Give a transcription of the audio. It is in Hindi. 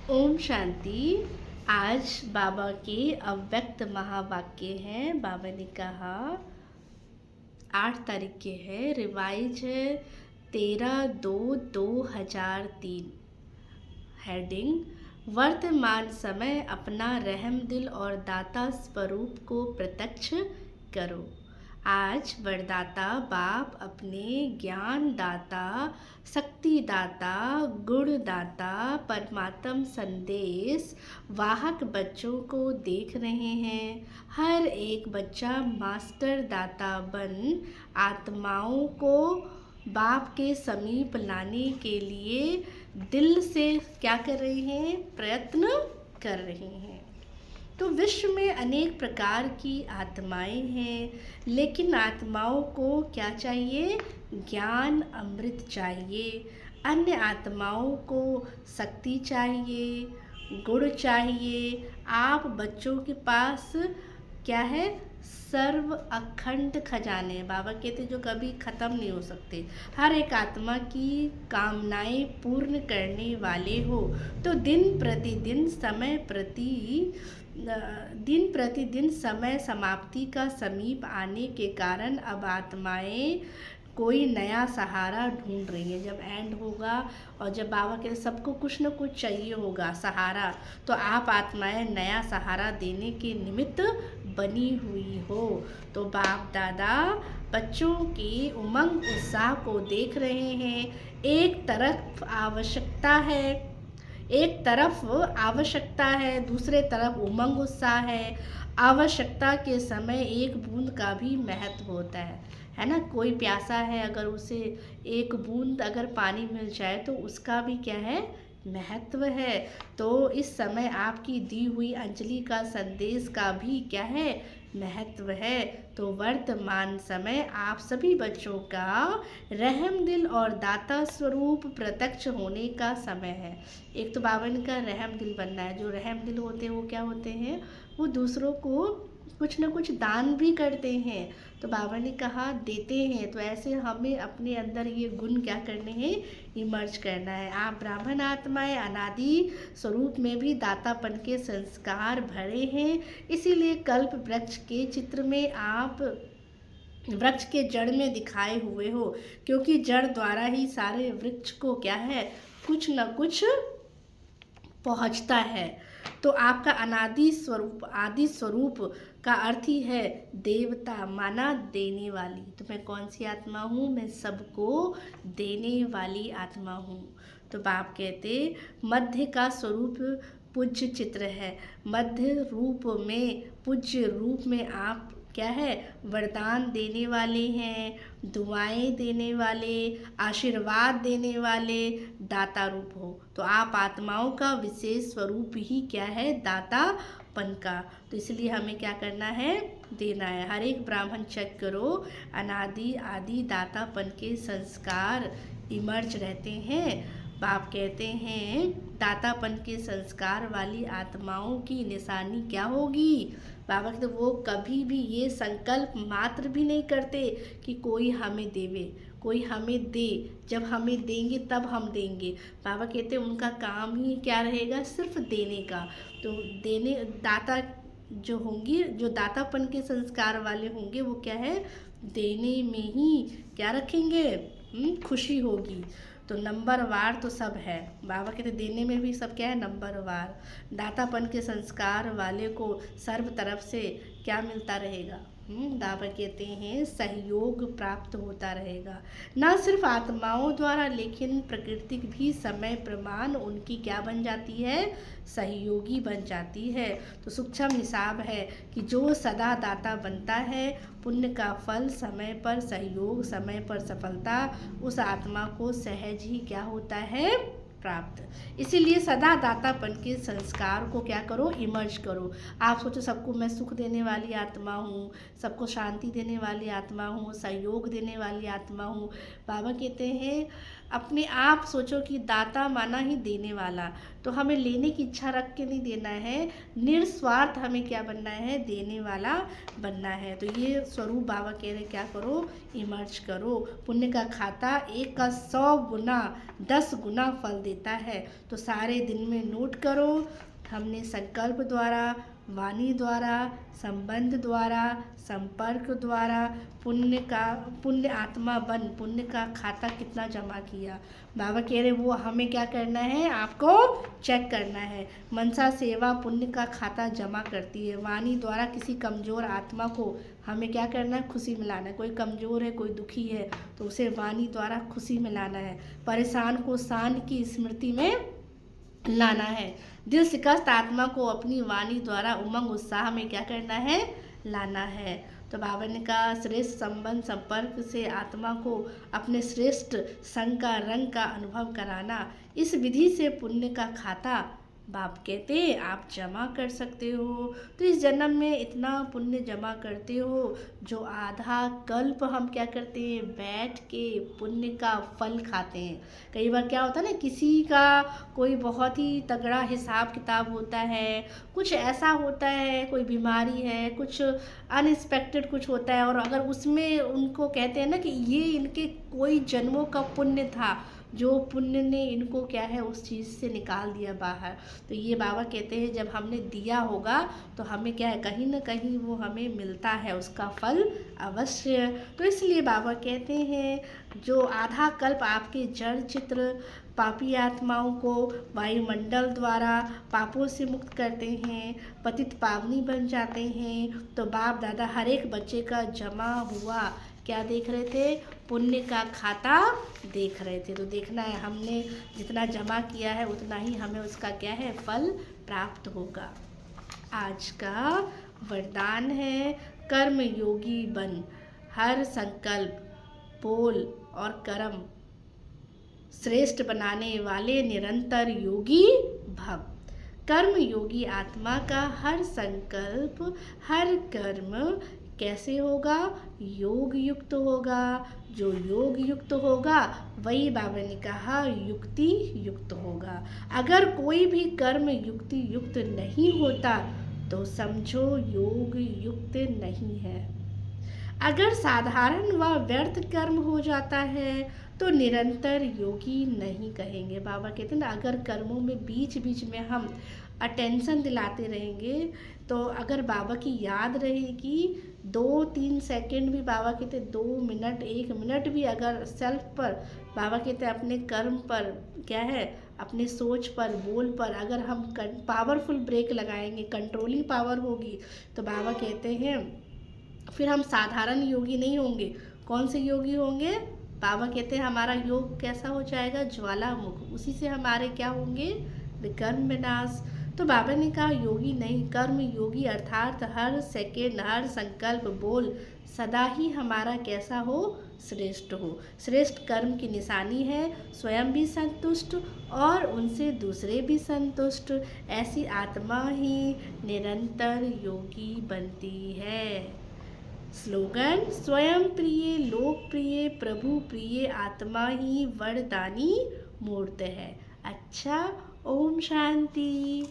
ओम शांति। आज बाबा के अव्यक्त महावाक्य हैं। बाबा ने कहा 8 तारीख के है, रिवाइज है 13/2/2003। हेडिंग वर्तमान समय अपना रहम दिल और दाता स्वरूप को प्रत्यक्ष करो। आज वरदाता बाप अपने ज्ञान दाता, शक्ति दाता, गुण दाता, परमात्म संदेश वाहक बच्चों को देख रहे हैं। हर एक बच्चा मास्टर दाता बन आत्माओं को बाप के समीप लाने के लिए दिल से क्या कर रहे हैं? प्रयत्न कर रहे हैं। तो विश्व में अनेक प्रकार की आत्माएं हैं, लेकिन आत्माओं को क्या चाहिए? ज्ञान अमृत चाहिए। अन्य आत्माओं को शक्ति चाहिए, गुण चाहिए। आप बच्चों के पास क्या है? सर्व अखंड खजाने। बाबा कहते जो कभी ख़त्म नहीं हो सकते। हर एक आत्मा की कामनाएं पूर्ण करने वाले हो। तो दिन प्रतिदिन समय समाप्ति का समीप आने के कारण अब आत्माएं कोई नया सहारा ढूंढ रही है। जब एंड होगा और जब बाबा के सबको कुछ न कुछ चाहिए होगा सहारा, तो आप आत्माएं नया सहारा देने के निमित्त बनी हुई हो। तो बाप दादा बच्चों की उमंग उत्साह को देख रहे हैं। एक तरफ आवश्यकता है, दूसरे तरफ उमंग उत्साह है। आवश्यकता के समय एक बूंद का भी महत्व होता है ना। कोई प्यासा है, अगर उसे एक बूंद अगर पानी मिल जाए तो उसका भी क्या है? महत्व है। तो इस समय आपकी दी हुई अंजलि का संदेश का भी क्या है? महत्व है। तो वर्तमान समय आप सभी बच्चों का रहम दिल और दाता स्वरूप प्रत्यक्ष होने का समय है। एक तो बाबा ने का रहम दिल बनना है। जो रहम दिल होते हैं वो क्या होते हैं? वो दूसरों को कुछ न कुछ दान भी करते हैं। तो बाबा ने कहा देते हैं। तो ऐसे हमें अपने अंदर ये गुण क्या करने हैं? इमर्ज करना है। आप ब्राह्मण आत्माएं अनादि स्वरूप में भी दातापन के संस्कार भरे हैं। इसीलिए कल्प वृक्ष के चित्र में आप वृक्ष के जड़ में दिखाए हुए हो, क्योंकि जड़ द्वारा ही सारे वृक्ष को क्या है? कुछ न कुछ पहुंचता है। तो आपका आदि स्वरूप का अर्थ ही है देवता, माना देने वाली। तो मैं कौन सी आत्मा हूँ? मैं सबको देने वाली आत्मा हूँ। तो बाप कहते मध्य का स्वरूप पूज्य चित्र है। मध्य रूप में, पूज्य रूप में आप क्या है? वरदान देने वाले हैं, दुआएं देने वाले, आशीर्वाद देने वाले दाता रूप हो। तो आप आत्माओं का विशेष स्वरूप ही क्या है? दातापन का। तो इसलिए हमें क्या करना है? देना है। हर एक ब्राह्मण चेक करो, अनादि आदि दातापन के संस्कार इमर्ज रहते हैं। बाप कहते हैं दातापन के संस्कार वाली आत्माओं की निशानी क्या होगी? बाबा कहते वो कभी भी ये संकल्प मात्र भी नहीं करते कि कोई हमें देवे, कोई हमें दे। जब हमें देंगे तब हम देंगे। बाबा कहते उनका काम ही क्या रहेगा? सिर्फ देने का। तो देने दाता जो होंगे, जो दातापन के संस्कार वाले होंगे, वो क्या है? देने में ही क्या रखेंगे? खुशी होगी। तो नंबरवार तो सब है। बाबा कहते देने में भी सब क्या है? नंबरवार। दातापन के संस्कार वाले को सर्व तरफ से क्या मिलता रहेगा? बाबा कहते हैं सहयोग प्राप्त होता रहेगा। ना सिर्फ आत्माओं द्वारा, लेकिन प्रकृति भी समय प्रमाण उनकी क्या बन जाती है? सहयोगी बन जाती है। तो सूक्ष्म हिसाब है कि जो सदा दाता बनता है, पुण्य का फल समय पर सहयोग, समय पर सफलता उस आत्मा को सहज ही क्या होता है? प्राप्त। इसीलिए सदा दातापन के संस्कार को क्या करो? इमर्ज करो। आप सोचो सबको मैं सुख देने वाली आत्मा हूँ, सबको शांति देने वाली आत्मा हूँ, सहयोग देने वाली आत्मा हूँ। बाबा कहते हैं अपने आप सोचो कि दाता माना ही देने वाला, तो हमें लेने की इच्छा रख के नहीं देना है, निस्वार्थ हमें क्या बनना है, देने वाला बनना है। तो ये स्वरूप बाबा कह रहे क्या करो, इमर्ज करो। पुण्य का खाता 1 का 100 गुना 10 गुना फल देता है। तो सारे दिन में नोट करो, हमने संकल्प द्वारा, वाणी द्वारा, संबंध द्वारा, संपर्क द्वारा पुण्य आत्मा बन पुण्य का खाता कितना जमा किया। बाबा कह रहे वो हमें क्या करना है, आपको चेक करना है। मनसा सेवा पुण्य का खाता जमा करती है। वाणी द्वारा किसी कमज़ोर आत्मा को हमें क्या करना है, खुशी मिलाना है। कोई कमज़ोर है, कोई दुखी है, तो उसे वाणी द्वारा खुशी मिलाना है। परेशान को शान की स्मृति में लाना है। दिल शिकस्त आत्मा को अपनी वाणी द्वारा उमंग उत्साह में क्या करना है, लाना है। तो बाबा ने कहा श्रेष्ठ संबंध संपर्क से आत्मा को अपने श्रेष्ठ संग का रंग का अनुभव कराना। इस विधि से पुण्य का खाता बाप कहते आप जमा कर सकते हो। तो इस जन्म में इतना पुण्य जमा करते हो जो आधा कल्प हम क्या करते हैं, बैठ के पुण्य का फल खाते हैं। कई बार क्या होता है ना, किसी का कोई बहुत ही तगड़ा हिसाब किताब होता है, कुछ ऐसा होता है, कोई बीमारी है, कुछ अनएक्सपेक्टेड कुछ होता है, और अगर उसमें उनको कहते हैं ना कि ये इनके कोई जन्मों का पुण्य था, जो पुण्य ने इनको क्या है उस चीज़ से निकाल दिया बाहर। तो ये बाबा कहते हैं जब हमने दिया होगा तो हमें क्या है, कहीं ना कहीं वो हमें मिलता है, उसका फल अवश्य। तो इसलिए बाबा कहते हैं जो आधा कल्प आपके जड़ चित्र पापी आत्माओं को वायुमंडल द्वारा पापों से मुक्त करते हैं, पतित पावनी बन जाते हैं। तो बाप दादा हर एक बच्चे का जमा हुआ क्या देख रहे थे, पुण्य का खाता देख रहे थे। तो देखना है हमने जितना जमा किया है उतना ही हमें उसका क्या है, फल प्राप्त होगा। आज का वरदान है कर्म योगी बन, हर संकल्प बोल और कर्म श्रेष्ठ बनाने वाले निरंतर योगी भव। कर्म योगी आत्मा का हर संकल्प हर कर्म कैसे होगा, योग युक्त होगा। जो योग युक्त होगा वही बाबा ने कहा युक्ति युक्त होगा। अगर कोई भी कर्म युक्ति युक्त नहीं होता तो समझो योग युक्त नहीं है। अगर साधारण व व्यर्थ कर्म हो जाता है तो निरंतर योगी नहीं कहेंगे। बाबा कहते हैं ना, अगर कर्मों में बीच बीच में हम अटेंशन दिलाते रहेंगे तो अगर बाबा की याद रहेगी 2-3 सेकंड भी, बाबा कहते 2 मिनट 1 मिनट भी अगर सेल्फ पर, बाबा कहते अपने कर्म पर क्या है, अपने सोच पर बोल पर अगर हम पावरफुल ब्रेक लगाएंगे, कंट्रोलिंग पावर होगी, तो बाबा कहते हैं फिर हम साधारण योगी नहीं होंगे। कौन से योगी होंगे, बाबा कहते हैं हमारा योग कैसा हो जाएगा, ज्वालामुख। उसी से हमारे क्या होंगे, विकर्म विनाश। तो बाबा ने कहा योगी नहीं, कर्म योगी अर्थात हर सेकेंड हर संकल्प बोल सदा ही हमारा कैसा हो, श्रेष्ठ हो। श्रेष्ठ कर्म की निशानी है स्वयं भी संतुष्ट और उनसे दूसरे भी संतुष्ट। ऐसी आत्मा ही निरंतर योगी बनती है। स्लोगन स्वयं प्रिय लोक प्रिय प्रभु प्रिय आत्मा ही वरदानी मूर्त है। अच्छा, ओम शांति।